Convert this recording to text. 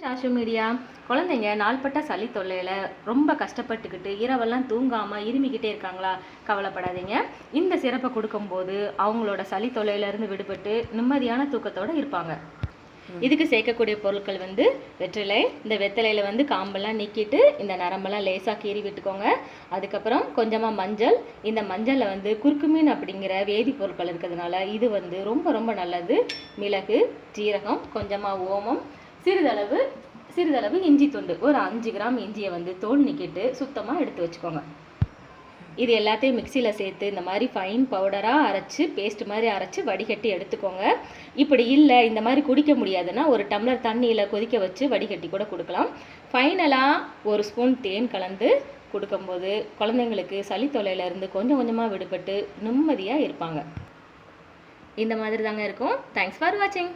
Social media குழந்தைங்க நாள்பட்ட சளி தொல்லையில் ரொம்ப கஷ்டப்பட்டுக்கிட்டு இரவெல்லாம் தூங்காமல் இருமிக்கிட்டே இருக்காங்களா? கவலைப்படாதீங்க. இந்த சிறப்பை கொடுக்கும்போது அவங்களோட சளி தொல்லையிலேருந்து விடுபட்டு நிம்மதியான தூக்கத்தோடு இருப்பாங்க. இதுக்கு சேர்க்கக்கூடிய பொருட்கள் வெற்றிலை. இந்த வெற்றிலையில் காம்பெல்லாம் நீக்கிட்டு இந்த நரம்பெல்லாம் லேசாக கீறி விட்டுக்கோங்க. அதுக்கப்புறம் கொஞ்சமாக மஞ்சள். இந்த மஞ்சளில் குர்குமின் அப்படிங்கிற வேதிப்பொருட்கள் இருக்கிறதுனால இது ரொம்ப ரொம்ப நல்லது. மிளகு, ஜீரகம், கொஞ்சமாக ஓமம், சிறிதளவு இஞ்சி துண்டு, ஒரு 5 கிராம் இஞ்சியை தோல் நீக்கிட்டு சுத்தமாக எடுத்து வச்சுக்கோங்க. இது எல்லாத்தையும் மிக்சியில் சேர்த்து இந்த மாதிரி ஃபைன் பவுடராக அரைச்சி பேஸ்ட் மாதிரி அரைச்சி வடிகட்டி எடுத்துக்கோங்க. இப்படி இல்லை இந்த மாதிரி குடிக்க முடியாதுன்னா ஒரு டம்ளர் தண்ணியில் கொதிக்க வச்சு வடிகட்டி கூட கொடுக்கலாம். ஃபைனலாக ஒரு ஸ்பூன் தேன் கலந்து கொடுக்கும்போது குழந்தைங்களுக்கு சளி தொல்லையிலேருந்து கொஞ்சம் கொஞ்சமாக விடுபட்டு நிம்மதியாக இருப்பாங்க. இந்த மாதிரி தாங்க இருக்கும். தேங்க்ஸ் ஃபார் வாட்சிங்.